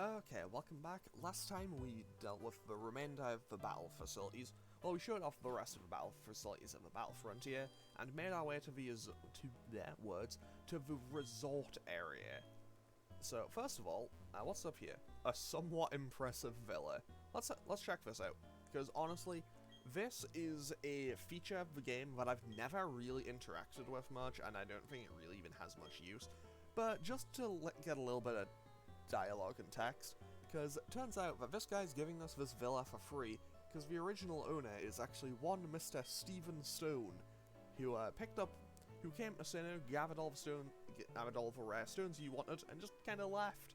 Okay, welcome back. Last time we dealt with the remainder of the battle facilities. Well, we showed off the rest of the battle facilities of the battle frontier, and made our way to the resort area. So, first of all, what's up here? A somewhat impressive villa. Let's check this out, because honestly, this is a feature of the game that I've never really interacted with much, and I don't think it really even has much use. But just to get a little bit of dialogue and text, because it turns out that this guy's giving us this villa for free, because the original owner is actually one Mr. Stephen Stone, who came to Sinnoh, gathered all the rare stones he wanted, and just kind of left.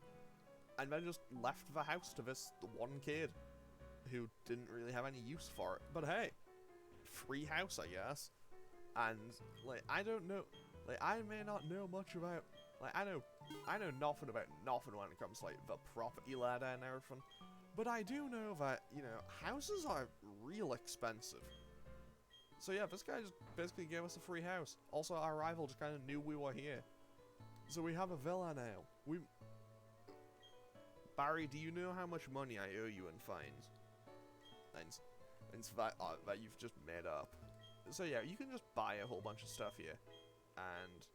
And then just left the house to this one kid, who didn't really have any use for it. But hey, free house, I guess. And, I don't know, I may not know much about, I know nothing about nothing when it comes to, the property ladder and everything. But I do know that, houses are real expensive. So yeah, this guy just basically gave us a free house. Also, our rival just kind of knew we were here. So we have a villa now. Barry, do you know how much money I owe you in fines? Thanks. It's that you've just made up. So yeah, you can just buy a whole bunch of stuff here. And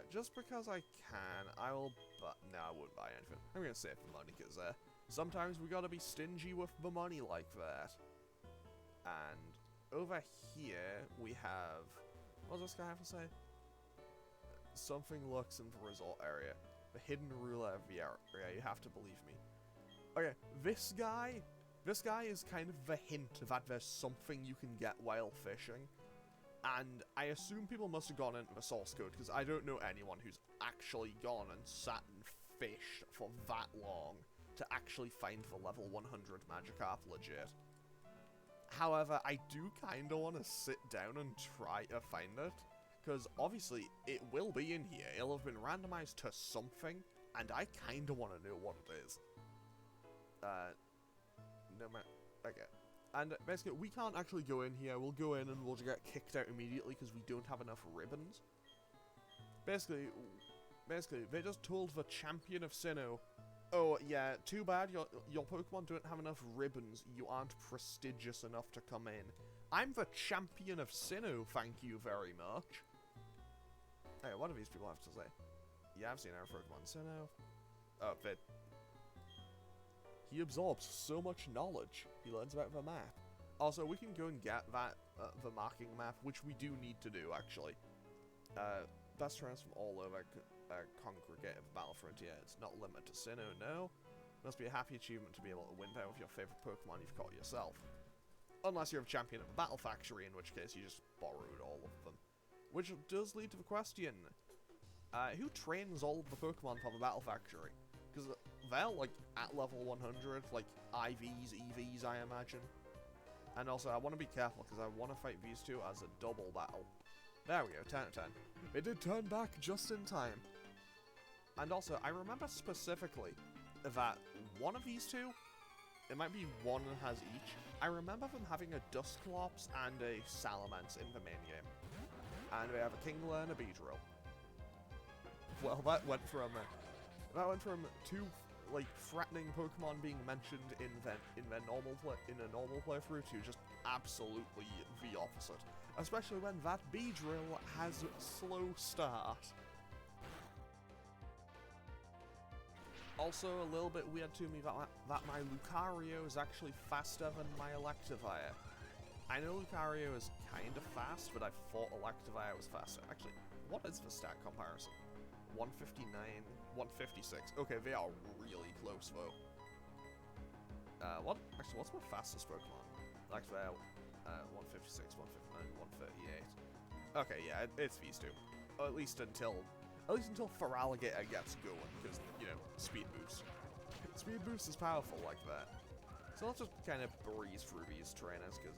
just because I can, I will, but no, I wouldn't buy anything. I'm gonna save the money, because sometimes we gotta be stingy with the money like that. And over here, we have, what does this guy have to say? Something lurks in the resort area. The hidden ruler of the area, you have to believe me. Okay, this guy is kind of the hint that there's something you can get while fishing. And I assume people must have gone into the source code, because I don't know anyone who's actually gone and sat and fished for that long to actually find the level 100 Magikarp legit. However, I do kinda want to sit down and try to find it, because obviously it will be in here, it'll have been randomized to something, and I kinda want to know what it is. No matter, okay. And basically, we can't actually go in here. We'll go in and we'll just get kicked out immediately because we don't have enough ribbons. Basically, they just told the champion of Sinnoh, oh yeah, too bad, your Pokemon don't have enough ribbons. You aren't prestigious enough to come in. I'm the champion of Sinnoh, thank you very much. Hey, what do these people have to say? Yeah, I've seen our Pokemon Sinnoh. Oh, he absorbs so much knowledge. He learns about the map. Also, we can go and get that, the marking map, which we do need to do, actually. Best trainers from all over congregate of Battle Frontier. It's not limited to Sinnoh, no. Must be a happy achievement to be able to win there with your favourite Pokemon you've caught yourself. Unless you're a champion of a Battle Factory, in which case you just borrowed all of them. Which does lead to the question, who trains all of the Pokemon from the Battle Factory? Because they're, at level 100, IVs, EVs, I imagine. And also, I want to be careful, because I want to fight these two as a double battle. There we go, 10 out of 10. It did turn back just in time. And also, I remember specifically that one of these two, it might be one that has each, I remember them having a Dusclops and a Salamence in the main game. And they have a Kingler and a Beedrill. Well, that went from two, threatening Pokemon being mentioned in a normal playthrough to just absolutely the opposite. Especially when that Beedrill has slow start. Also, a little bit weird to me that my Lucario is actually faster than my Electivire. I know Lucario is kind of fast, but I thought Electivire was faster. Actually, what is the stat comparison? 159, 156. Okay, they are really close though. What's my fastest Pokemon? Like they're 156, 159, 138. Okay, yeah, it's these two. At least until Feraligatr gets going, because speed boost. Speed boost is powerful like that. So let's just kind of breeze through these trainers, because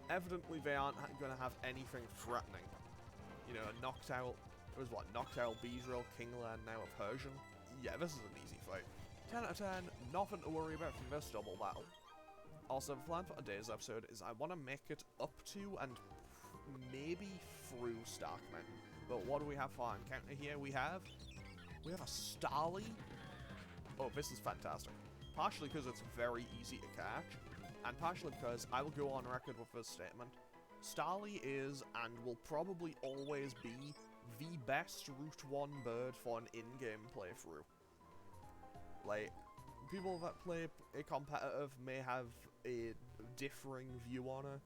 evidently they aren't going to have anything threatening. Noctowl. It was Noctowl, Beedrill, Kingler, and now a Persian? Yeah, this is an easy fight. 10 out of 10, nothing to worry about from this double battle. Also, the plan for today's episode is I want to make it up to and maybe through Stark Mountain. But what do we have for our encounter here? We have a Starly, oh, this is fantastic. Partially because it's very easy to catch, and partially because I will go on record with this statement. Starly is, and will probably always be, the best Route 1 bird for an in-game playthrough. Like, people that play a competitive may have a differing view on it.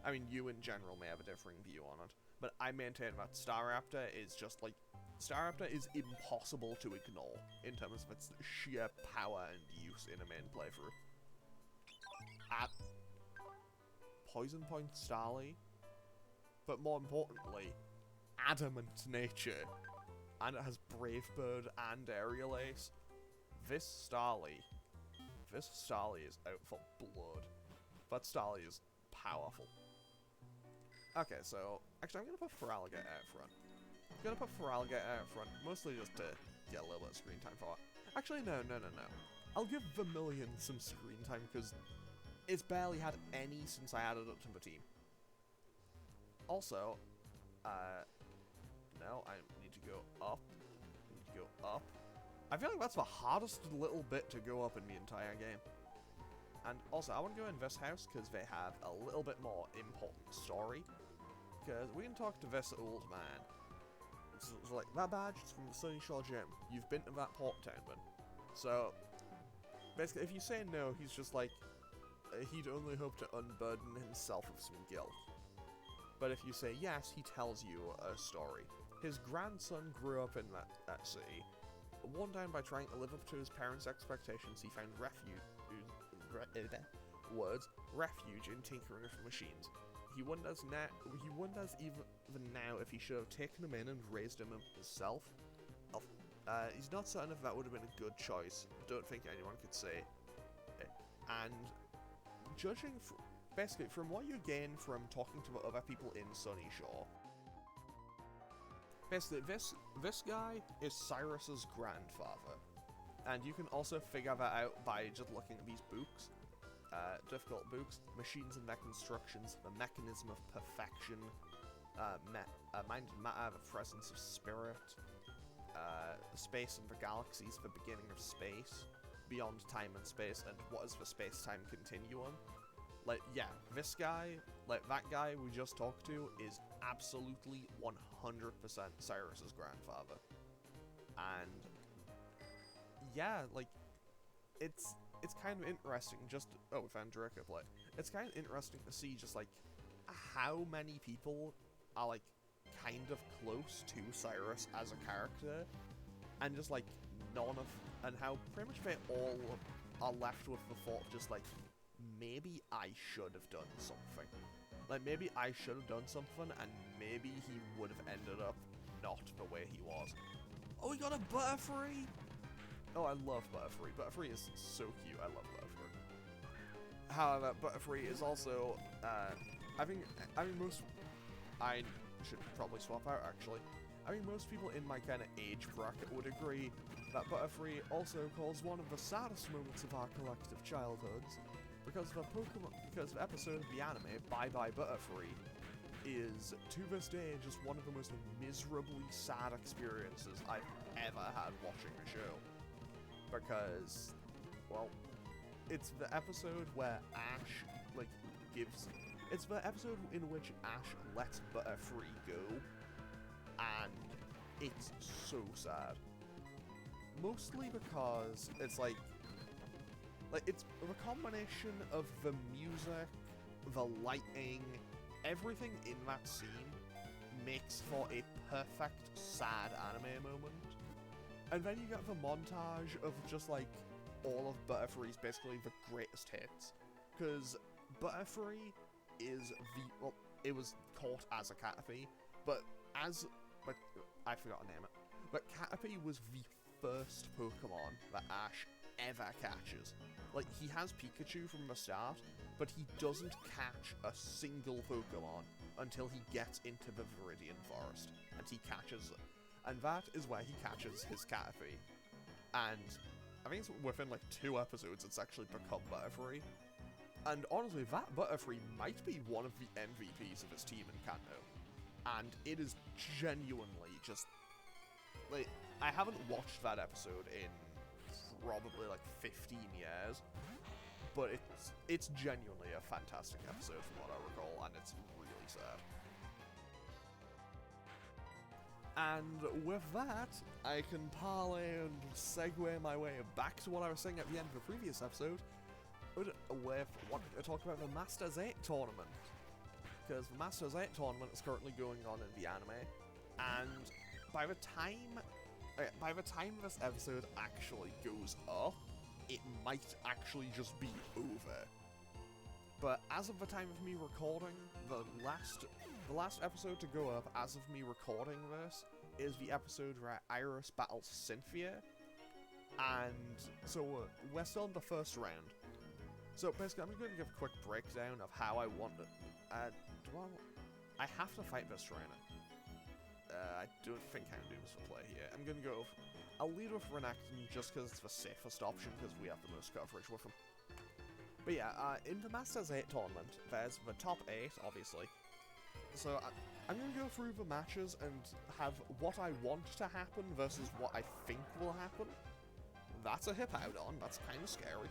I mean, you in general may have a differing view on it, but I maintain that Staraptor is just, like, Staraptor is impossible to ignore in terms of its sheer power and use in a main playthrough. At Poison Point Starly, but more importantly, Adamant Nature, and it has Brave Bird and Aerial Ace. This Starly is out for blood. That Starly is powerful. Okay, so, actually I'm going to put Feraligatr out front. I'm going to put Feraligatr out front, mostly just to get a little bit of screen time for it. Actually, no. I'll give Vermilion some screen time, because it's barely had any since I added it to the team. Also, no, I need to go up. I feel like that's the hardest little bit to go up in the entire game. And also, I want to go in this house because they have a little bit more important story. Because we can talk to this old man. It's like, that badge is from the Sunny Shore Gym. You've been to that port town, man. So, basically, if you say no, he's just like, he'd only hope to unburden himself of some guilt. But if you say yes, he tells you a story. His grandson grew up in that city. Worn down by trying to live up to his parents' expectations, he found refuge in tinkering with machines. He wonders even now if he should have taken him in and raised him himself. He's not certain if that would have been a good choice. Don't think anyone could say. And judging basically from what you gain from talking to other people in Sunny Shore, basically this guy is Cyrus's grandfather, and you can also figure that out by just looking at these books. Difficult books, Machines and Their Constructions, The Mechanism of Perfection, Mind and Matter, The Presence of Spirit, Space and the Galaxies, The Beginning of Space, Beyond Time and Space, and What is the Space-Time Continuum. Like, yeah, this guy, like, that guy we just talked to is absolutely 100% Cyrus's grandfather. And, yeah, like, it's kind of interesting just, oh, we found Draco play. It's kind of interesting to see just, like, how many people are, like, kind of close to Cyrus as a character, and just, like, and how pretty much they all are left with the thought of just, like, maybe I should have done something. Like, maybe I should have done something, and maybe he would have ended up not the way he was. Oh, we got a Butterfree! Oh, I love Butterfree. Butterfree is so cute. I love Butterfree. However, Butterfree is also, I should probably swap out, actually. I think most people in my kind of age bracket would agree that Butterfree also calls one of the saddest moments of our collective childhoods, because the episode of the anime, Bye Bye Butterfree, is, to this day, just one of the most miserably sad experiences I've ever had watching the show. Because, well, it's the episode where Ash, like, it's the episode in which Ash lets Butterfree go, and it's so sad. Mostly because it's like it's the combination of the music, the lighting, everything in that scene makes for a perfect sad anime moment. And then you get the montage of just, like, all of Butterfree's basically the greatest hits. Because Butterfree is it was caught as a Caterpie, but I forgot to name it. But Caterpie was the first Pokemon that Ash ever catches. Like, he has Pikachu from the start, but he doesn't catch a single Pokemon until he gets into the Viridian Forest, and he catches it. And that is where he catches his Caterpie. And I think it's within, like, 2 episodes it's actually become Butterfree. And honestly, that Butterfree might be one of the MVPs of his team in Kanto. And it is genuinely just, like, I haven't watched that episode in probably like 15 years. But it's genuinely a fantastic episode from what I recall, and it's really sad. And with that, I can parlay and segue my way back to what I was saying at the end of the previous episode, with wanting to talk about the Masters 8 tournament. Because the Masters 8 tournament is currently going on in the anime, and by the time this episode actually goes up, it might actually just be over. But as of the time of me recording, the last episode to go up, as of me recording this, is the episode where Iris battles Cynthia, and so we're still in the first round. So basically, I'm going to give a quick breakdown of how I want it. I have to fight this trainer. I don't think I can do this for play here. I'm going to go. I'll lead with Renekton just because it's the safest option because we have the most coverage with him. But yeah, in the Masters 8 tournament, there's the top 8, obviously. So I'm going to go through the matches and have what I want to happen versus what I think will happen. That's a Hippowdon. That's kind of scary.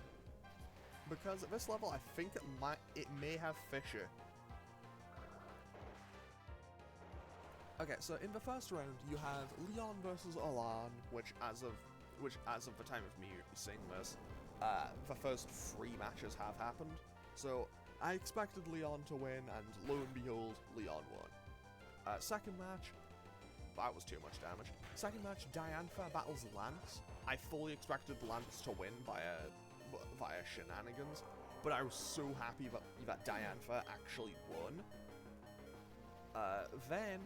Because at this level, I think it may have Fisher. Okay, so in the first round, you have Leon versus Alan, which as of the time of me saying this, the first 3 matches have happened. So I expected Leon to win, and lo and behold, Leon won. Second match, that was too much damage. Second match, Diantha battles Lance. I fully expected Lance to win via shenanigans, but I was so happy that Diantha actually won. Then,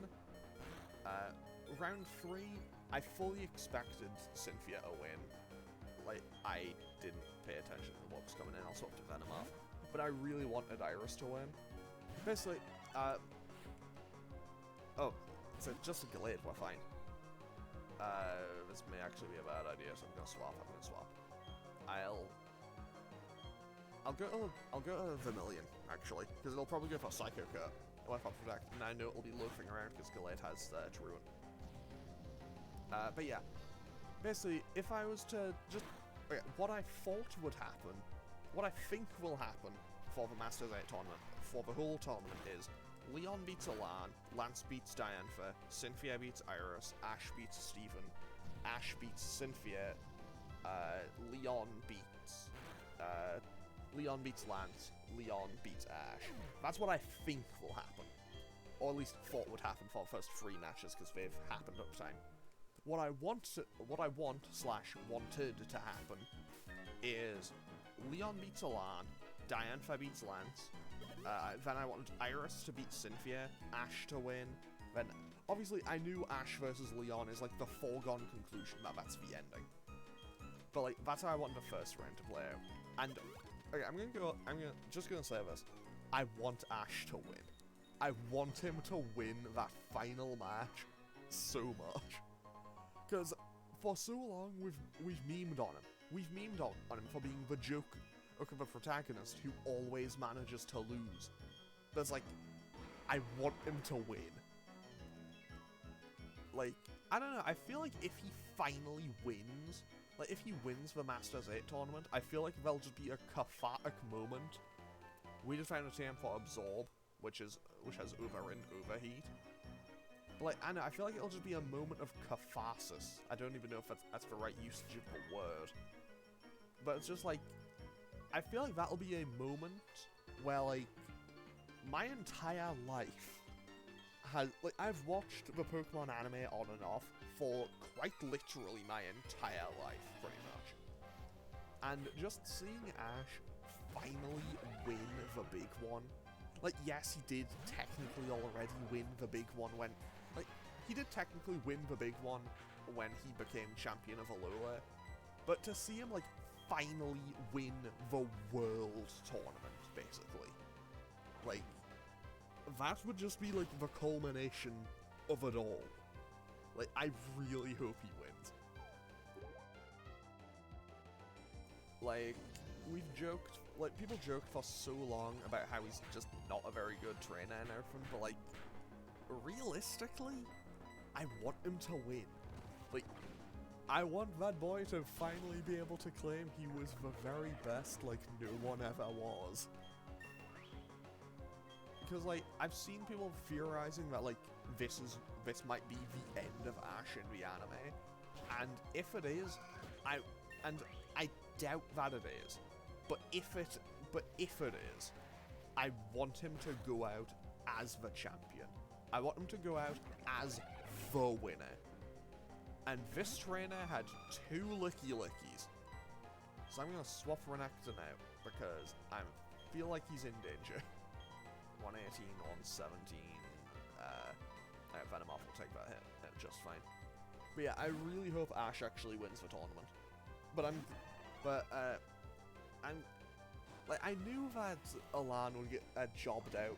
round 3, I fully expected Cynthia to win. Like, I didn't pay attention to what was coming in, I'll swap to Venom off. But I really wanted Iris to win. Basically, oh, so just a Glade, we're fine. This may actually be a bad idea, so I'm gonna swap. I'll go to Vermilion, actually, because it'll probably go for Psycho Cut. If I protect, and I know it'll be loafing around because Glade has Druid. But yeah, basically, if I was to just... Okay, what I thought would happen, what I think will happen for the Masters 8 tournament, for the whole tournament is Leon beats Alan, Lance beats Diantha, Cynthia beats Iris, Ash beats Steven, Ash beats Cynthia, Leon beats Lance, Leon beats Ash. That's what I think will happen. Or at least thought would happen for the first 3 matches, because they've happened over time. What I want / wanted to happen is Leon beats Alan, Diantha beats Lance, then I wanted Iris to beat Cynthia, Ash to win, then obviously I knew Ash versus Leon is like the foregone conclusion that that's the ending. But like, that's how I wanted the first round to play out. And okay, I'm just gonna say this. I want Ash to win. I want him to win that final match so much. Because for so long, we've memed on him. We've memed on him for being the joke of the protagonist who always manages to lose. But it's like, I want him to win. Like, I don't know, I feel like if he finally wins, like if he wins the Masters 8 tournament, I feel like there'll just be a cathartic moment. We just found a team for Absorb, which has Overheat. But like, I know, I feel like it'll just be a moment of catharsis. I don't even know if that's the right usage of the word. But it's just like, I feel like that'll be a moment where like, my entire life has, like, I've watched the Pokemon anime on and off for quite literally my entire life, pretty much. And just seeing Ash finally win the big one. Like, yes, he did technically already win the big one when... Like, he did technically win the big one when he became champion of Alola. But to see him, like, finally win the world tournament, basically. Like, that would just be, like, the culmination of it all. Like, I really hope he wins. Like, we've joked... Like, people joked for so long about how he's just not a very good trainer and everything, but, like, realistically, I want him to win. Like, I want that boy to finally be able to claim he was the very best like no one ever was. Because, like, I've seen people theorizing that, like, this might be the end of Ash in the anime. And if it is, I doubt that it is. But if it is, I want him to go out as the champion. I want him to go out as the winner. And this trainer had 2 Licky Lickies. So I'm gonna swap Renekton out because I feel like he's in danger. 118, 117. Venomoth will take that hit just fine. But yeah, I really hope Ash actually wins the tournament. I knew that Alan would get jobbed out.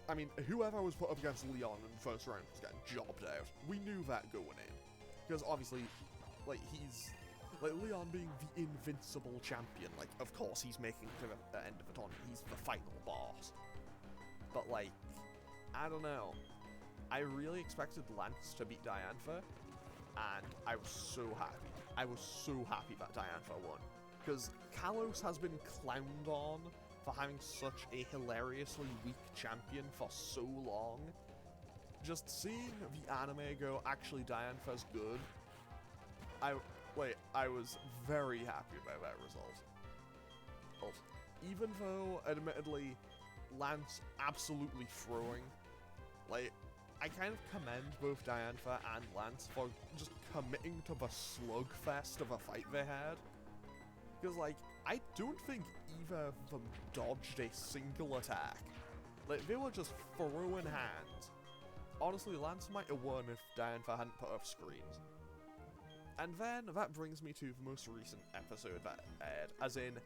I mean, whoever was put up against Leon in the first round was getting jobbed out. We knew that going in. Because obviously, like, he's... Like, Leon being the invincible champion, like, of course he's making it to the end of the tournament. He's the final boss. But, like, I don't know. I really expected Lance to beat Diantha, and I was so happy. I was so happy that Diantha won. Because Kalos has been clowned on for having such a hilariously weak champion for so long. Just seeing the anime go, actually Diantha's good, I was very happy about that result. Even though, admittedly, Lance absolutely throwing, like, I kind of commend both Diantha and Lance for just committing to the slugfest of a fight they had. Because, like, I don't think either of them dodged a single attack. Like, they were just throwing hands. Honestly, Lance might have won if Diantha hadn't put up screens. And then, that brings me to the most recent episode that aired. As in,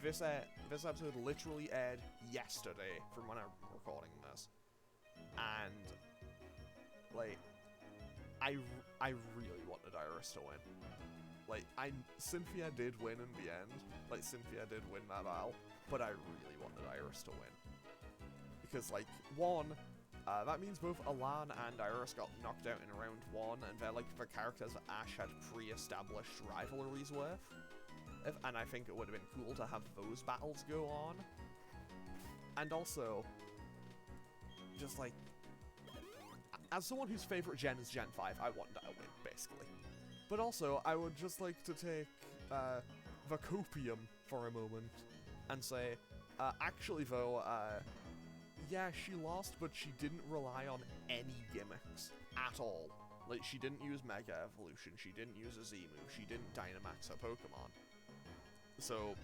this episode literally aired yesterday from when I'm recording this. And, like, I really wanted Iris to win. Like, Cynthia did win in the end. Like, Cynthia did win that battle. But I really wanted Iris to win. Because, like, one, that means both Alan and Iris got knocked out in round 1, and they're, like, the characters that Ash had pre-established rivalries with. And I think it would have been cool to have those battles go on. And also, just, like, as someone whose favorite gen is Gen 5, I want that to win, basically. But also, I would just like to take the copium for a moment and say, actually though, yeah, she lost, but she didn't rely on any gimmicks at all. Like, she didn't use Mega Evolution, she didn't use a Z move, she didn't Dynamax her Pokemon. So,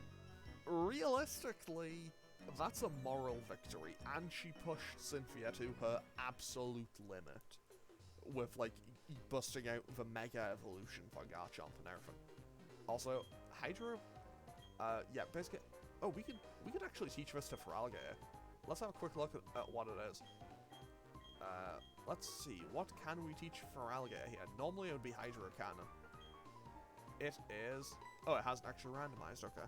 realistically, that's a moral victory, and she pushed Cynthia to her absolute limit with, like, busting out the Mega Evolution for Garchomp and everything. Also, Hydra, yeah, basically, oh, we could actually teach this to Feraligatr. Let's have a quick look at what it is. Let's see, what can we teach Feraligatr here? Normally it would be Hydro Cannon. It is, oh, it hasn't actually randomized, okay.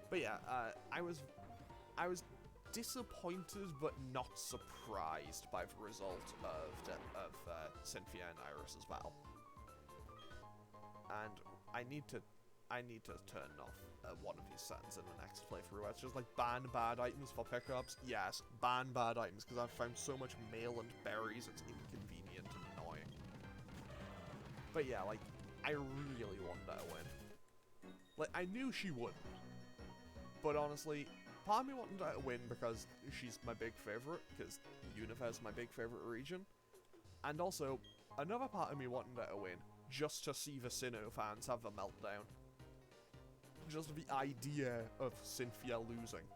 But yeah, I was disappointed but not surprised by the result of Cynthia and Iris's battle. And I need to turn off one of these settings in the next playthrough where it's just like ban bad items for pickups. Yes, ban bad items, because I've found so much mail and berries, it's inconvenient and annoying. But yeah, like, I really wanted her to win. Like, I knew she wouldn't. But honestly, part of me wanted her to win because she's my big favorite, because Unova is my big favorite region. And also, another part of me wanted her to win just to see the Sinnoh fans have a meltdown. Just the idea of Cynthia losing.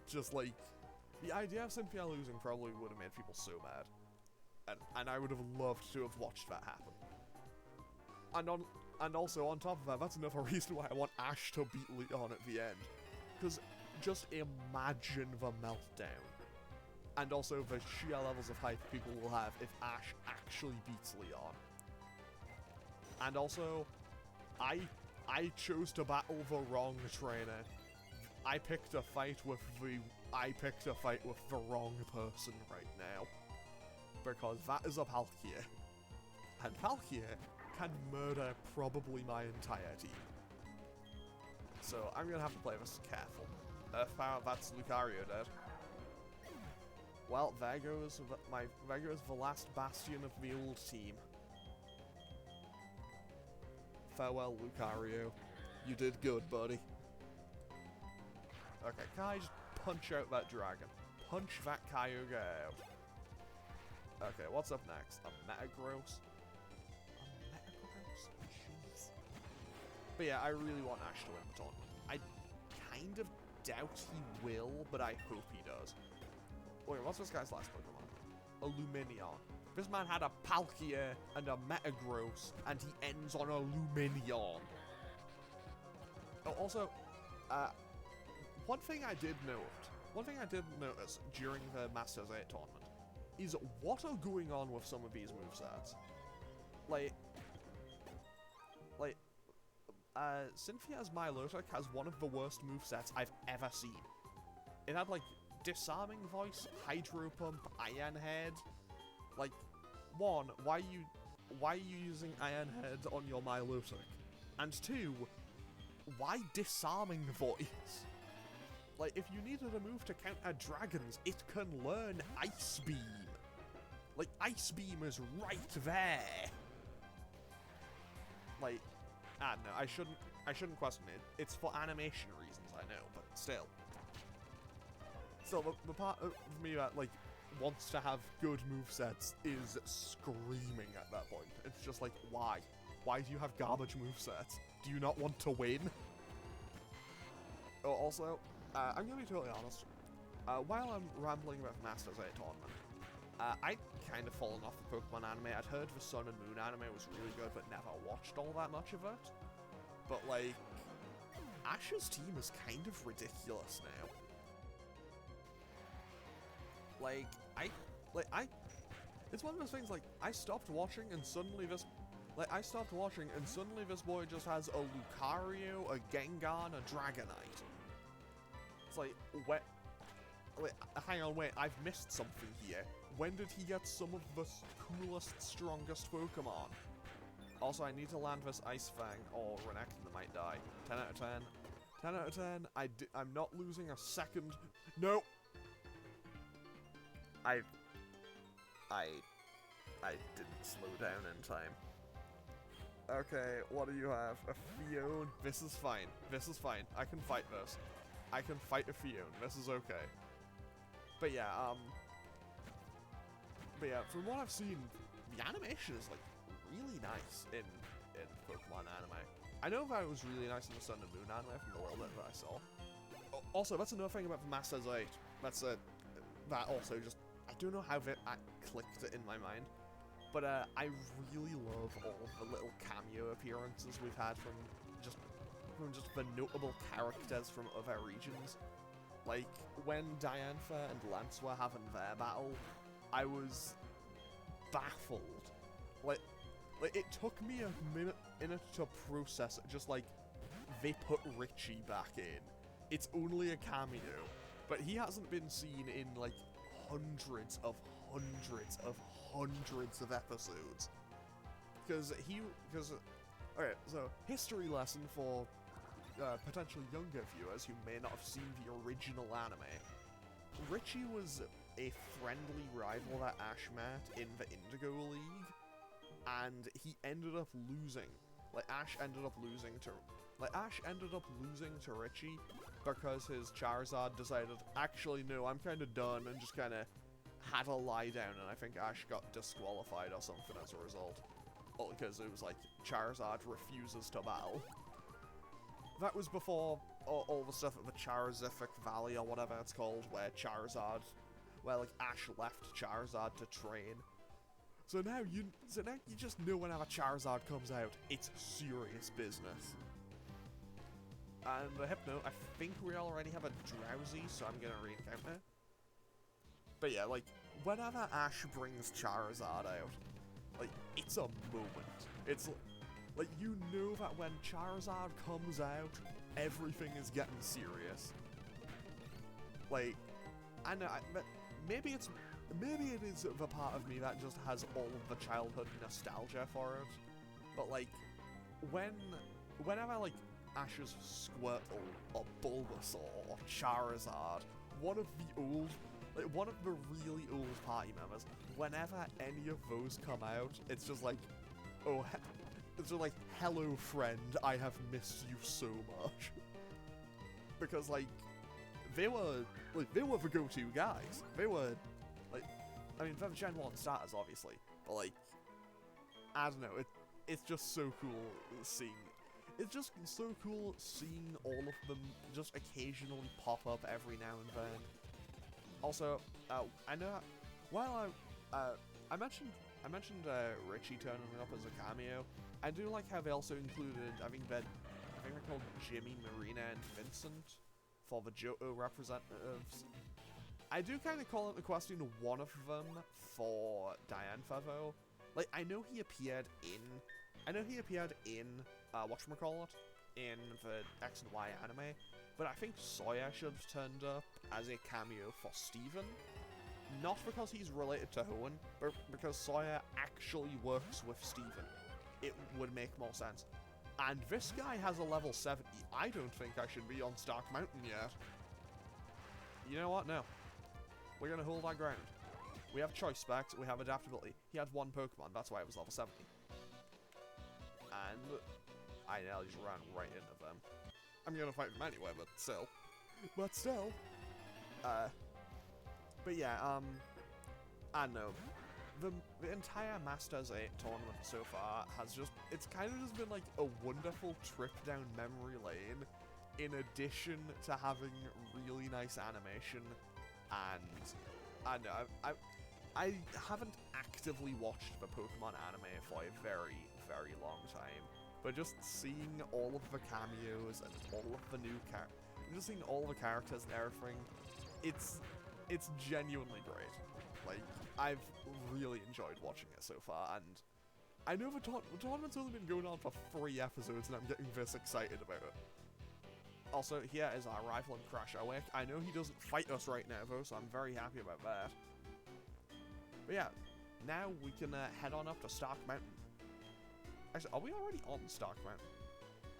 Just like, the idea of Cynthia losing probably would have made people so mad. And I would have loved to have watched that happen. And also, on top of that, that's another reason why I want Ash to beat Leon at the end. Because just imagine the meltdown. And also the sheer levels of hype people will have if Ash actually beats Leon. And also, I chose to battle the wrong trainer. I picked a fight with the wrong person right now. Because that is a Palkia. And Palkia can murder probably my entire team. So I'm gonna have to play this careful. That's Lucario dead. Well, there goes the last bastion of the old team. Farewell, Lucario. You did good, buddy. Okay, can I just punch out that dragon? Punch that Kyogre out. Okay, what's up next? A Metagross? A Metagross? Jeez. But yeah, I really want Ash to win the tournament. I kind of doubt he will, but I hope he does. Wait, what's this guy's last Pokemon? A Lumineon. This man had a Palkia and a Metagross, and he ends on a Lumineon. Oh, also, one thing I did notice during the Masters 8 tournament is what are going on with some of these movesets. Cynthia's Milotic has one of the worst movesets I've ever seen. It had, like, Disarming Voice, Hydro Pump, Iron Head. Like, one, why are you using Iron Head on your Milotic? And two, why Disarming Voice? Like, if you needed a move to counter dragons, it can learn Ice Beam. Like, Ice Beam is right there. Like, I don't know, I shouldn't question it. It's for animation reasons, I know, but still. So the part of me that, like, wants to have good movesets is screaming at that point. It's just like, why? Why do you have garbage movesets? Do you not want to win? Oh, also, I'm gonna be totally honest. While I'm rambling about Masters 8 tournament, I'd kind of fallen off the Pokemon anime. I'd heard the Sun and Moon anime was really good, but never watched all that much of it. But, like, Ash's team is kind of ridiculous now. It's one of those things, like, I stopped watching and suddenly this boy just has a Lucario, a Gengar, a Dragonite. It's like, hang on, wait, I've missed something here. When did he get some of the coolest, strongest Pokemon? Also, I need to land this Ice Fang, or Renekton might die. 10 out of 10. 10 out of 10. I'm not losing a second. No! I didn't slow down in time. Okay, what do you have? A Fione? This is fine. This is fine. I can fight this. I can fight a Fione. This is okay. But yeah, from what I've seen, the animation is, like, really nice in Pokemon anime. I know that it was really nice in the Sun and Moon anime from the little bit that I saw. Also, that's another thing about the Masters 8. That's that also just, I don't know how I clicked it in my mind, but I really love all of the little cameo appearances we've had from just the notable characters from other regions. Like, when Diantha and Lance were having their battle, I was baffled. Like, it took me a minute to process it, just like, they put Richie back in. It's only a cameo, but he hasn't been seen in, like, hundreds of episodes. Okay, so, history lesson for potentially younger viewers who may not have seen the original anime. Richie was a friendly rival that Ash met in the Indigo League, and he ended up losing. Ash ended up losing to Richie because his Charizard decided, actually no, I'm kind of done, and just kind of had a lie down, and I think Ash got disqualified or something as a result. Because it was like, Charizard refuses to battle. That was before all the stuff at the Charazific Valley or whatever it's called, where Ash left Charizard to train. So now you just know whenever Charizard comes out, it's serious business. And the Hypno, I think we already have a Drowsy, so I'm gonna reencounter. But yeah, like, whenever Ash brings Charizard out, like, it's a moment. It's like, you know that when Charizard comes out, everything is getting serious. Like, I know, maybe it is the part of me that just has all of the childhood nostalgia for it. But like, whenever like Ash's Squirtle or Bulbasaur or Charizard, one of the really old party members, whenever any of those come out, it's just like, oh, it's just like, hello friend, I have missed you so much. Because like, they were the go-to guys. They were, like, I mean, they're the Gen 1 starters, obviously, but like, I don't know, it's just so cool seeing. It's just so cool seeing all of them just occasionally pop up every now and then. Also, I know while I mentioned Richie turning up as a cameo. I do like how they also included, I think they're called Jimmy, Marina, and Vincent for the Johto representatives. I do kind of call into question one of them for Diantha though. Like, I know he appeared in whatchamacallit, in the X and Y anime, but I think Sawyer should have turned up as a cameo for Steven. Not because he's related to Hoenn, but because Sawyer actually works with Steven. It would make more sense. And this guy has a level 70. I don't think I should be on Stark Mountain yet. You know what? No. We're gonna hold our ground. We have choice specs, we have adaptability. He had one Pokemon, that's why it was level 70. And I nearly just ran right into them. I'm gonna fight them anyway, but still. But yeah, I don't know. The entire Masters 8 tournament so far has just, it's kind of just been like a wonderful trip down memory lane, in addition to having really nice animation, and I don't know, I haven't actively watched the Pokemon anime for a very, very long time, but just seeing all of the cameos and all of the new just seeing all the characters and everything, it's genuinely great. Like, I've really enjoyed watching it so far, and I know the tournament's only been going on for 3 episodes, and I'm getting this excited about it. Also, here is our rival in Crash Awake. I know he doesn't fight us right now, though, so I'm very happy about that. But yeah, now we can head on up to Stark Mountain. Actually, are we already on Stark Mountain?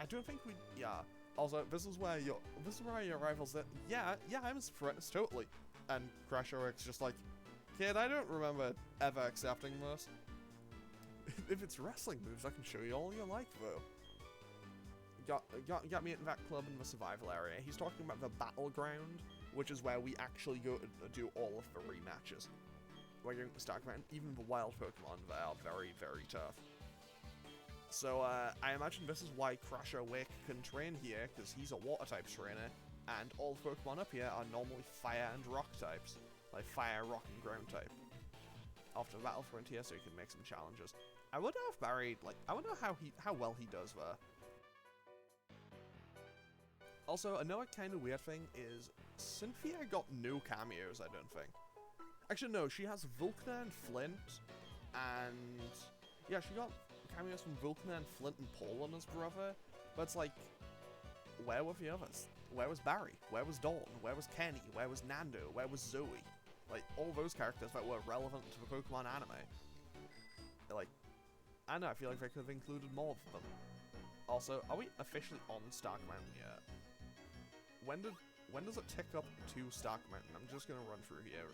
I don't think we... Yeah. Also, this is where your rivals... Yeah, I'm his apprentice, totally. And Crash Awake's just like, kid, I don't remember ever accepting this. If it's wrestling moves, I can show you all you like, though. Got me in that club in the survival area. He's talking about the battleground, which is where we actually go to do all of the rematches. We're going to Stark Mountain. Even the wild Pokemon, they are very, very tough. So, I imagine this is why Crash Awake can train here, because he's a water type trainer, and all the Pokemon up here are normally fire and rock types. Like fire, rock, and ground type. After the Battle Frontier, so you can make some challenges. I wonder if Barry, like, I wonder how well he does there. Also, another kind of weird thing is, Cynthia got no cameos, I don't think. Actually, no, she has Vulcan and Flint, and... Yeah, she got cameos from Vulcan and Flint and Paul and his brother, but it's like, where were the others? Where was Barry? Where was Dawn? Where was Kenny? Where was Nando? Where was Zoe? Like, all those characters that were relevant to the Pokemon anime. They're like, I don't know, I feel like they could have included more of them. Also, are we officially on Stark Mountain yet? When does it tick up to Stark Mountain? I'm just gonna run through here.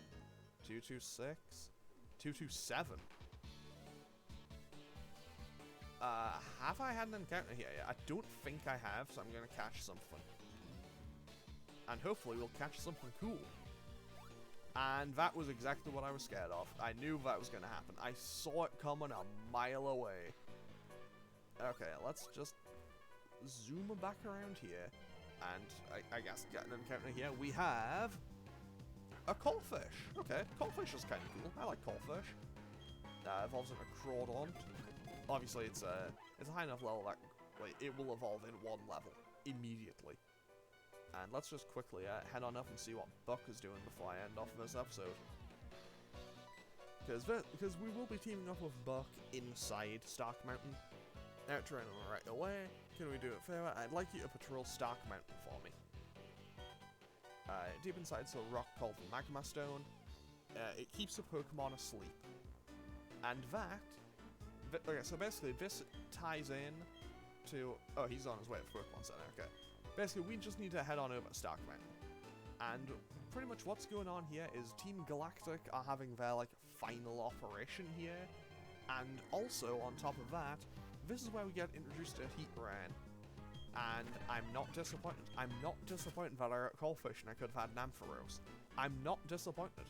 226? 227? Have I had an encounter here yet? I don't think I have, so I'm gonna catch something. And hopefully we'll catch something cool. And that was exactly what I was scared of. I knew that was gonna happen. I saw it coming a mile away. Okay, let's just zoom back around here. And I guess get an encounter here. We have a Coalfish. Okay, Coalfish is kind of cool. I like Coalfish. Evolves into Crawdaunt. Obviously, it's a high enough level that like, it will evolve in 1 level immediately. And let's just quickly head on up and see what Buck is doing before I end off this episode. Because we will be teaming up with Buck inside Stark Mountain. Now, turn right away. Can we do it further? I'd like you to patrol Stark Mountain for me. Deep inside is a rock called the Magma Stone. It keeps a Pokemon asleep. And that Okay, so basically this ties in to... Oh, he's on his way to Pokemon Center, okay. Basically, we just need to head on over to Stark Mountain. And pretty much what's going on here is Team Galactic are having their, like, final operation here. And also, on top of that, this is where we get introduced to Heat Rain. And I'm not disappointed. I'm not disappointed that I got Coldfish and I could have had Ampharos. I'm not disappointed.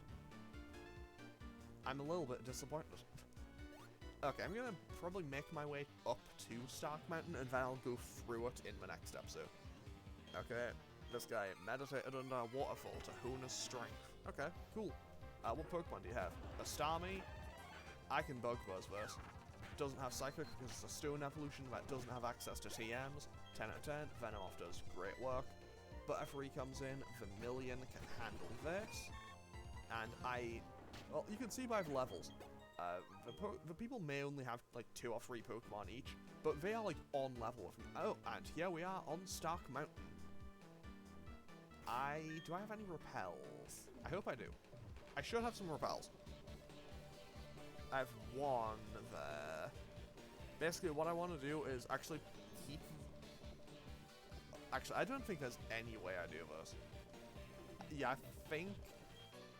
I'm a little bit disappointed. Okay, I'm gonna probably make my way up to Stark Mountain and then I'll go through it in the next episode. Okay, this guy meditated under a waterfall to hone his strength. Okay, cool. What Pokemon do you have? A Starmie? I can Bug Buzz this. Doesn't have Psychic because it's a Stone evolution that doesn't have access to TMs. 10 out of 10. Venomoth does great work. Butterfree comes in. Vermilion can handle this. And well, you can see by the levels. The people may only have like 2 or 3 Pokemon each, but they are like on level with me. Oh, and here we are on Stark Mountain. Do I have any repels? I hope I do. I should have some repels. I have 1 there. Basically, what I want to do is actually keep... Actually, I don't think there's any way I do this. Yeah, I think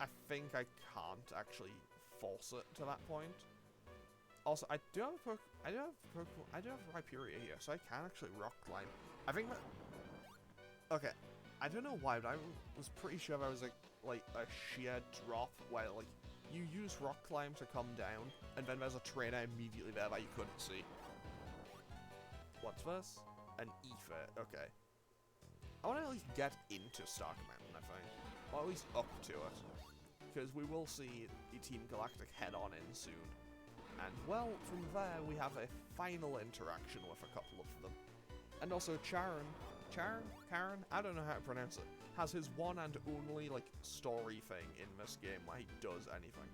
I can't actually force it to that point. Also, I do have Rhyperior here, so I can actually Rock Climb. I think that... Okay, I don't know why, but I was pretty sure there was like a sheer drop where like you use Rock Climb to come down, and then there's a trainer immediately there that you couldn't see. What's this? An Ether. Okay. I want to at least get into Stark Mountain, I think. Or at least up to it. Because we will see the Team Galactic head on in soon. And, well, from there we have a final interaction with a couple of them. And also Karen, I don't know how to pronounce it, has his one and only, like, story thing in this game where he does anything.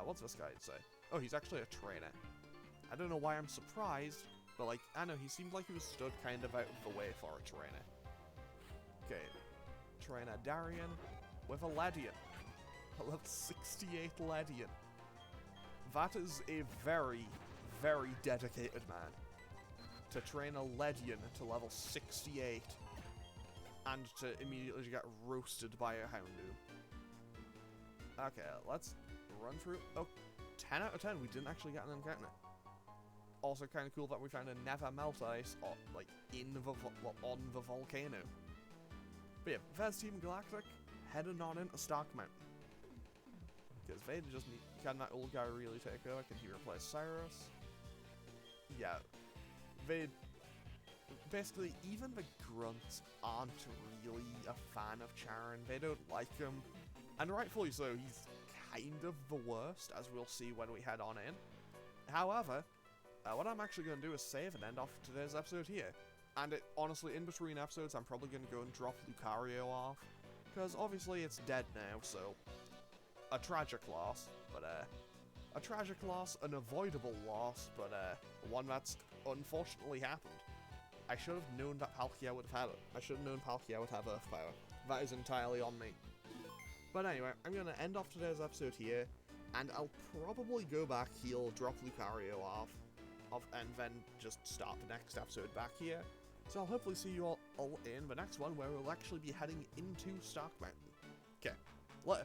What's this guy say? Oh, he's actually a trainer. I don't know why I'm surprised, but, like, I know, he seemed like he was stood kind of out of the way for a trainer. Okay, Trainer Darian with a Ledian. A level 68 Ledian. That is a very, very dedicated man. To train a Ledian to level 68 and to immediately get roasted by a Houndoom. Okay, let's run through. Oh, 10 out of 10. We didn't actually get an encounter. Also, kind of cool that we found a Never Melt Ice like on the volcano. But yeah, there's Team Galactic heading on into Stark Mountain. Because they just need... Can that old guy really take over? Can he replace Cyrus? Yeah. They... Basically, even the grunts aren't really a fan of Charon. They don't like him. And rightfully so, he's kind of the worst, as we'll see when we head on in. However, what I'm actually going to do is save and end off today's episode here. And honestly, in between episodes, I'm probably going to go and drop Lucario off. Because obviously it's dead now, so... A tragic loss, but a tragic loss, an avoidable loss, but one that's unfortunately happened. I should have known that Palkia would have had it. I should have known Palkia would have Earth Power. That is entirely on me. But anyway, I'm going to end off today's episode here, and I'll probably go back, heal, drop Lucario off, and then just start the next episode back here. So I'll hopefully see you all in the next one, where we'll actually be heading into Stark Mountain. Okay, later.